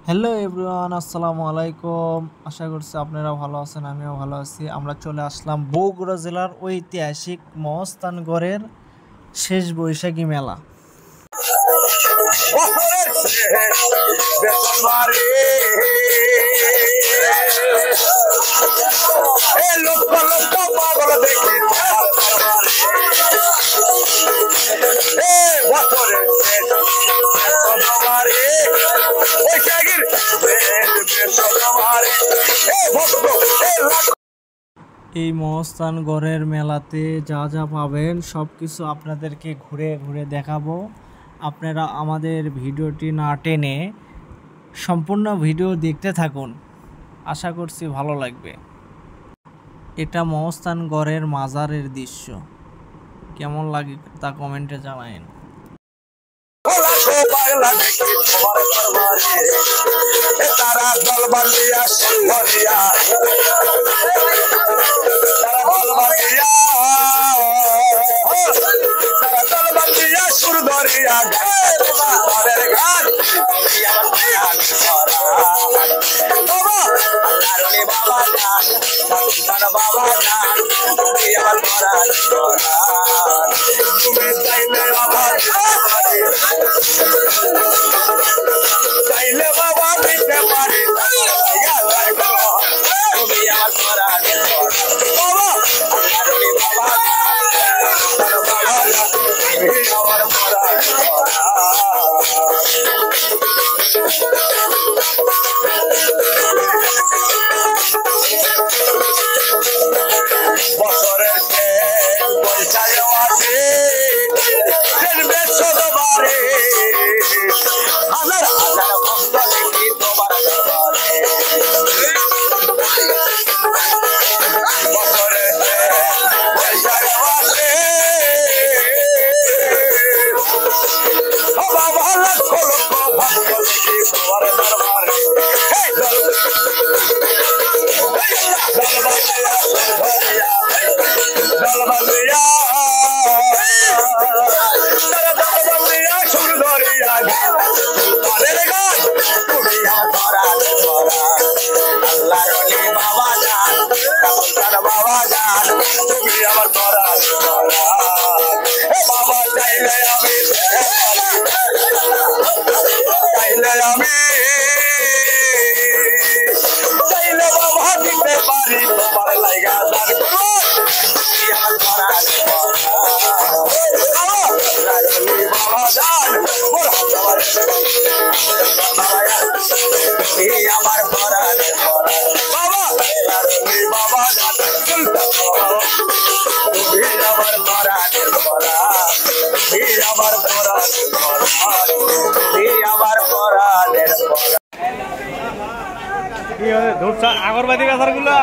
Hello everyone, আসসালামু আলাইকুম। আশা করছি আপনারা ভালো আছেন, আমিও ভালো আছি। আমরা চলে আসলাম বগুড়া জেলার ঐতিহাসিক মহস্থানগড়ের শেষ বৈশাখী মেলা। এই মহস্থানগড়ের মেলাতে যা যা পাবেন সব কিছু আপনাদেরকে ঘুরে ঘুরে দেখাবো। আপনারা আমাদের ভিডিওটি না টেনে সম্পূর্ণ ভিডিও দেখতে থাকুন, আশা করছি ভালো লাগবে। এটা মহস্থানগড়ের মাজারের দৃশ্য, কেমন লাগে তা কমেন্টে জানায়েন। তারা দল বান্ধিয়া সুন্দরিয়া তারা দল বান্ধিয়া সুরদরিয়া ঘরের গান বাবা গান বাবা গান তুমি চাইলে চাইলে বাবা দিতে পারি তুমি আমার বছরের পয়সায় আছে হাজার হাজার ভক্ত দেখি তোমার বছরের পয়সায় আছে বাবা লক্ষ লক্ষ ভক্ত দেখি তোমার দরবারে বাবা জান তুমি আমার বাবা চাইলে আমি চাইলে বাবা দিতে পারি তোমার লাইগা বাবা জান আমার বাবা বাবা জান আমার আগরবাতি গাছার গুলা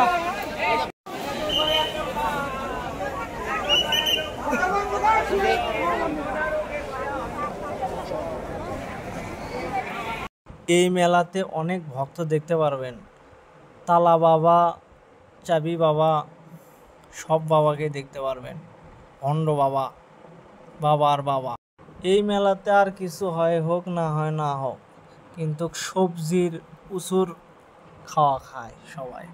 এই মেলাতে অনেক ভক্ত দেখতে পারবেন। তালা বাবা, চাবি বাবা, সব বাবাকে দেখতে পারবেন। ভণ্ড বাবা, বাবার বাবা। এই মেলাতে আর কিছু হয় হোক না হয় না হোক, কিন্তু সবজির প্রচুর খাওয়া খায় সবাই।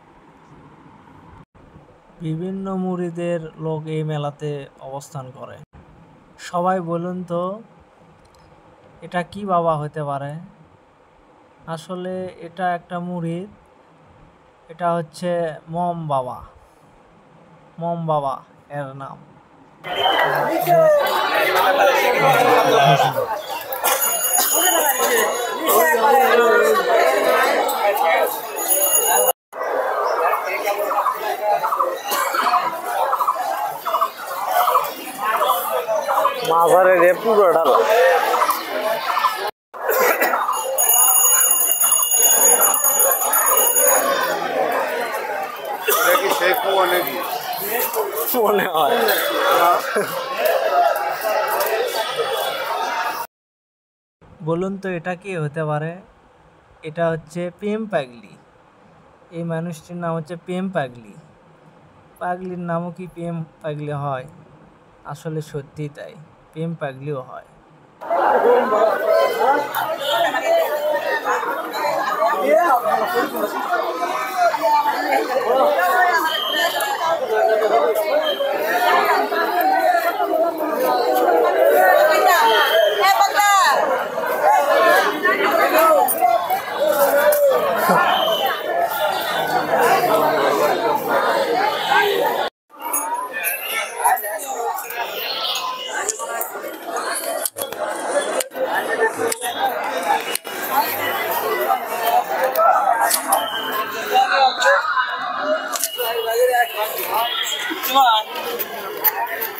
বিভিন্ন মুরিদের লোক এই মেলাতে অবস্থান করে। সবাই বলুন তো এটা কি বাবা হতে পারে? আসলে এটা একটা মুরিদ, এটা হচ্ছে মম বাবা। মম বাবা এর নাম। মাঝারে পুরো ঢালা মনে হয়। বলুন তো এটা কি হতে পারে? এটা হচ্ছে প্রেম পাগলি। এই মানুষটির নাম হচ্ছে প্রেম পাগলি। পাগলির নামও কি প্রেম পাগলি হয়? আসলে সত্যি তাই, প্রেম পাগলিও হয়।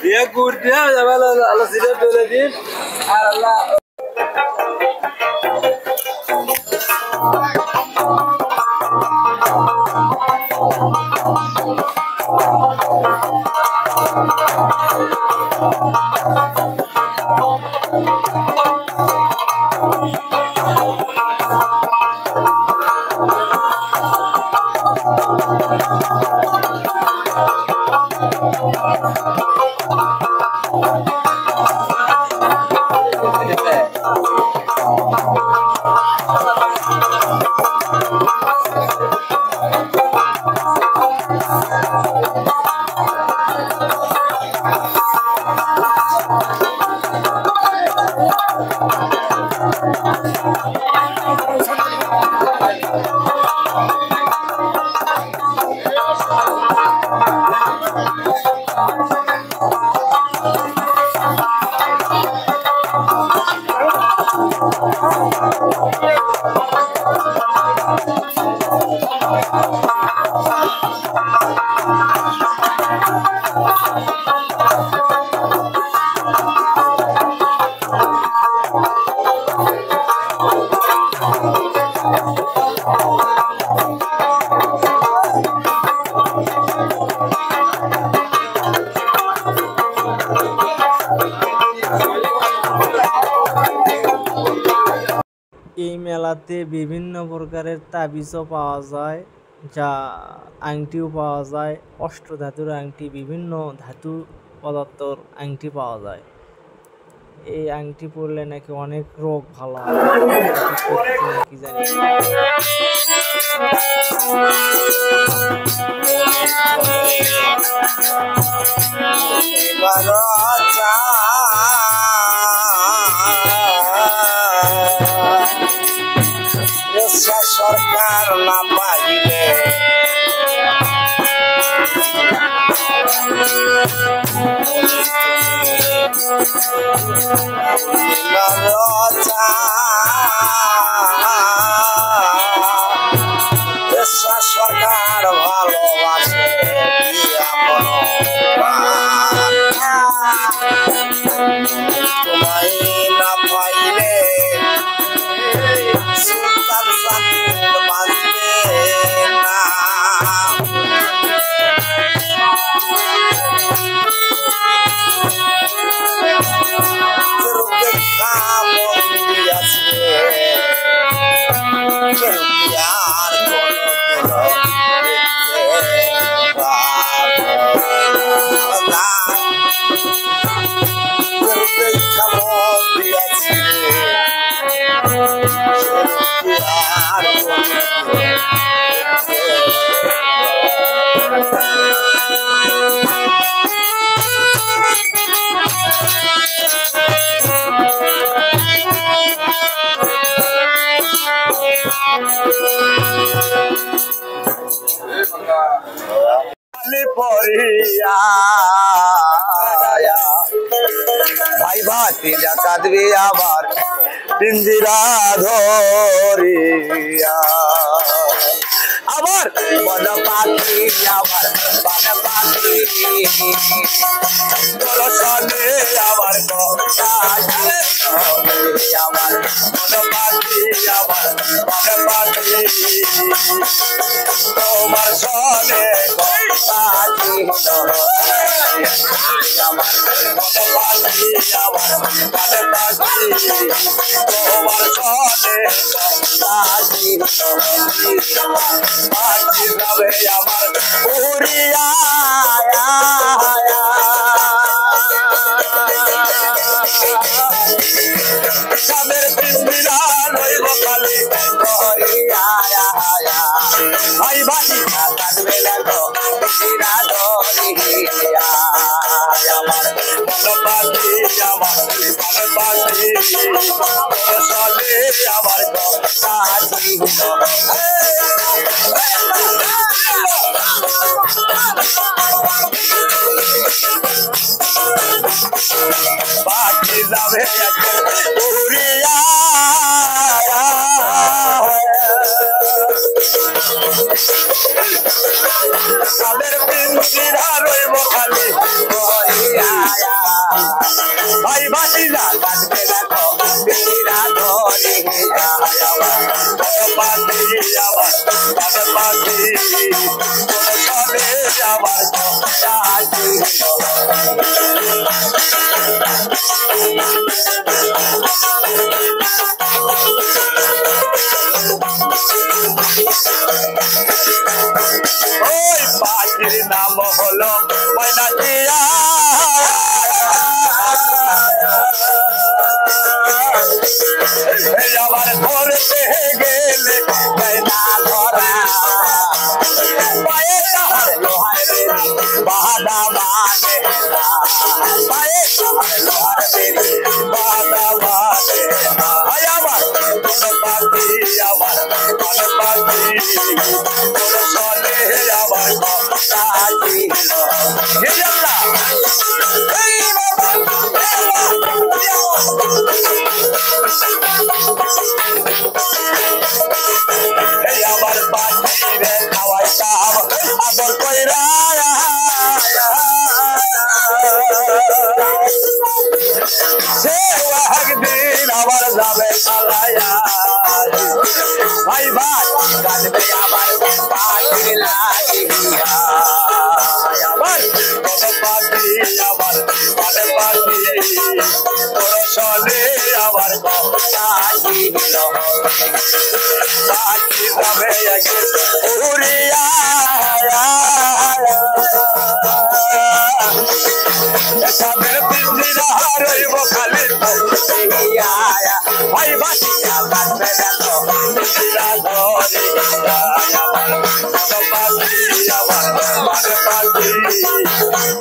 Ya kurdia ya Allah sirat dole din Allah এই মেলাতে বিভিন্ন প্রকারের তাবিজও পাওয়া যায়, যা আংটিও পাওয়া যায়, অষ্টধাতুর আংটি, বিভিন্ন ধাতু পদার্থর আংটি পাওয়া যায়। এই আংটি পরলে নাকি অনেক রোগ ভালো হয়, কি জানি। সরকার না পাইলে সরকার ভালোবাসে তোমায় না পাইলে সুলতান বাঁচবে না। ভাই ভাতি ডাকাত বি আবার পিঞ্জিরা ধরিয়া আবার বন পাখি আবার বন পাখি দর্শনে আবার আবার বন পাখি আবার বন পাখি তোমার সনে পাখি আমার বন পাখি আবার বন পাখি তোমার সনে পাখি পাখি যাবে আমার উড়িয়া সাদের পিঞ্জিরা লইব খালি করিয়া বাসি না কাঁদবে দেখো বিনা ধরিয়া আমার মন পাখি আমার মন পাখি চলে আমার কথা ছিল পাখি যাবে উড়িয়া তাদের পিঞ্জিরা রইব খালি ভাই ভাসিরা কাঁদবে দেখো বিনা ধরিয়া আমার পাখি আমার পাখি চলে আমার কথা ছিল ওই পাখির নাম হলো ময়নাটিয়া আবার ধরতে গেলে ময়না ধরা পায়ে লোহার বাহাদা মানে পায়ে লোহার বাহাদা মানে আমার কোন পাখি আমার কোন পাখি কোন চলে আমার কথা ছিল আমার পাখি রে খাওয়াইতাম আদর কইরা সে একদিন আমার যাবে পালাইয়া ভাই ভাই কাঁদবে আমার পাখির লাগিয়া আমার কোন পাখি আমার মানে পাখি তোর চলে আমার কথা ছিল পাখি যাবে উড়িয়া তাদের পিঞ্জিরা রইব খালি ভাই বাসিয়া কাঁদবে দেখো পিঞ্জিরা ধরিয়া আমার মন পাখি আমার মন পাখি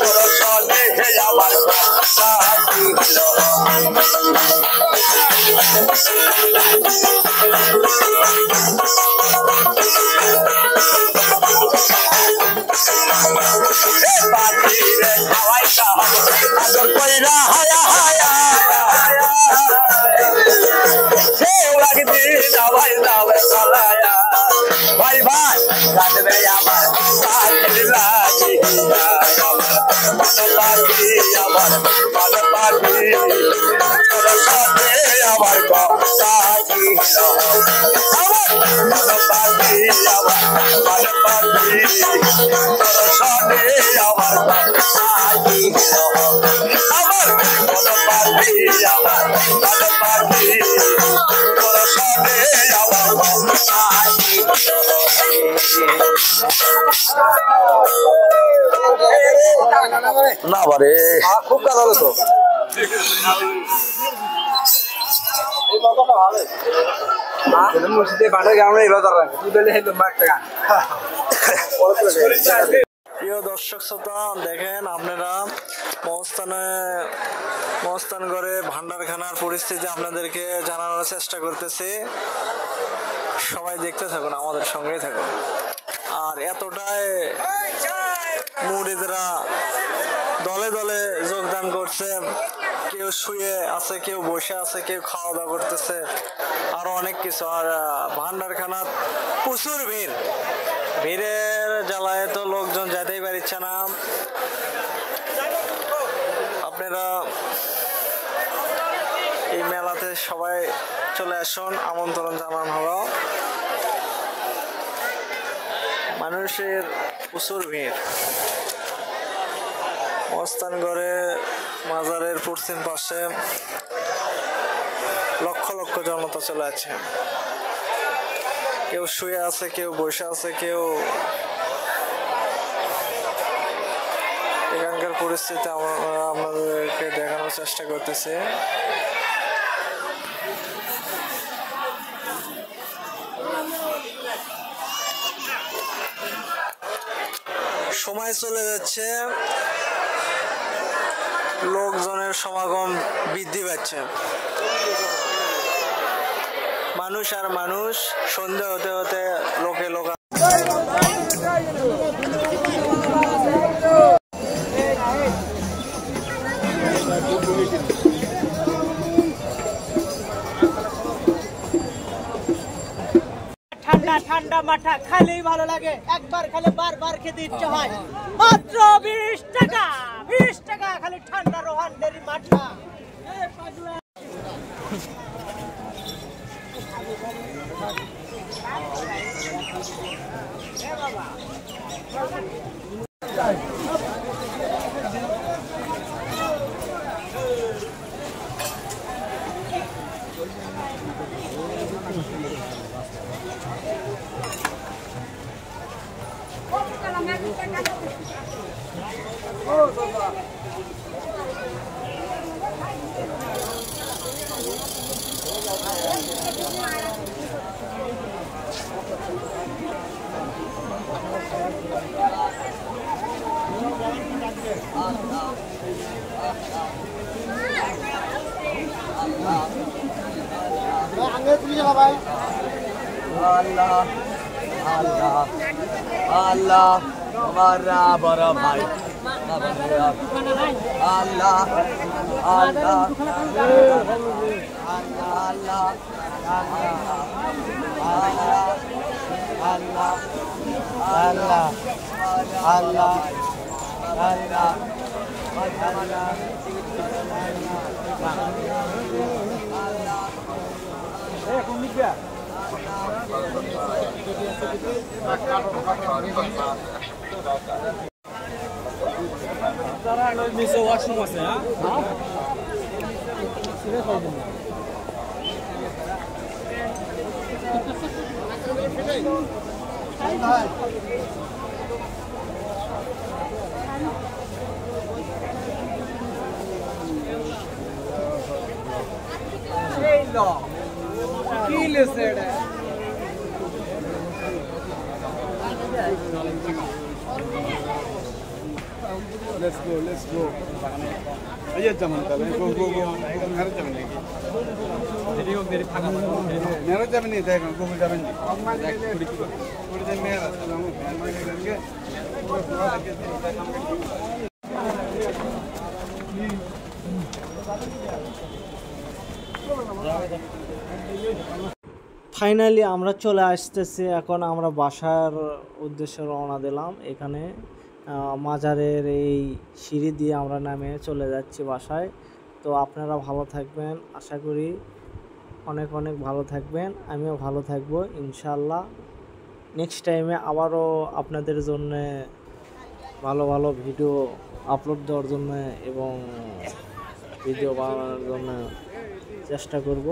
তোর চলে আমার কথা ছিল পাখি রে খাওয়াইতাম আদর কইরা হায়া হায়া সে একদিন ভাই যাবে পালায়া ভাই ভাই কাঁদবে আমার পাখির লাগিয়া আমার মন পাখি আমার মন পাখি তোর সাথে আমার কথা ছিল আমার মন পাখি আমার মন পাখি তোর সাথে আমার কথা ছিল আমার মন পাখি আমার মন পাখি তোর সাথে আমার কথা ছিল না বারে খুব কাজ হলো তো প্রিয় দর্শক শ্রোতা দেখেন আপনারা মহস্থানগড়ে ভান্ডারখানার পরিস্থিতি আপনাদেরকে জানানোর চেষ্টা করতেছি। সবাই দেখতে থাকুন, আমাদের সঙ্গেই থাকুন। আর এতটাই মুরিদরা দলে দলে যোগদান করছে, কেউ শুয়ে আছে, কেউ বসে আছে, কেউ খাওয়া দাওয়া করতেছে, আরো অনেক কিছু। আর ভান্ডারখানার প্রচুর ভিড়, ভিড়ের জ্বালায় তো লোকজন যেতেই পারছে না। আপনারা এই মেলাতে সবাই চলে আসুন, আমন্ত্রণ জানানো হলো। মানুষের প্রচুর ভিড়। মহস্থানগড়ে মাজারের পশ্চিম পাশে লক্ষ লক্ষ জনতা চলে আছে, কেউ শুয়ে আছে, কেউ বসে আছে, কেউ এখানকার পরিস্থিতি আমরা আপনাদেরকে দেখানোর চেষ্টা করতেছি। সময় চলে যাচ্ছে, লোকজনের সমাগম বৃদ্ধি পাচ্ছে। মানুষ আর মানুষ, সন্ধ্যা হতে হতে লোকে লোক। ঠান্ডা ঠান্ডা মাঠা খাইলেই ভালো লাগে, একবার খেলে বারবার খেতে ইচ্ছা হয়। মাত্র 20 টাকা, 20 টাকা খালি ঠান্ডা রোহান ডেরি মাঠা। আল্লাহ আল্লাহ আল্লাহ हमारा बड़ा भाई अल्लाह अल्लाह अल्लाह अल्लाह अल्लाह अल्लाह अल्लाह Let's go, let's go. Ayo jaman tala, go. Nero jaman lagi. Jadi kok dari tangga. Nero jaman ni, dekho, go jaman ni. Puri jaman nero, salamu. Main kरेंगे. ফাইনালি আমরা চলে আসতেছি, এখন আমরা বাসার উদ্দেশ্যে রওনা দিলাম। এখানে মাজারের এই সিঁড়ি দিয়ে আমরা নামে চলে যাচ্ছি বাসায়। তো আপনারা ভালো থাকবেন, আশা করি অনেক অনেক ভালো থাকবেন, আমিও ভালো থাকবো ইনশাল্লাহ। নেক্সট টাইমে আবারও আপনাদের জন্য ভালো ভালো ভিডিও আপলোড দেওয়ার জন্য এবং ভিডিও বানানোর জন্য চেষ্টা করব।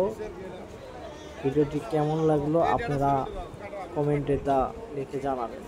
ভিডিওটি কেমন লাগলো আপনারা কমেন্টে তা লিখে জানাবেন।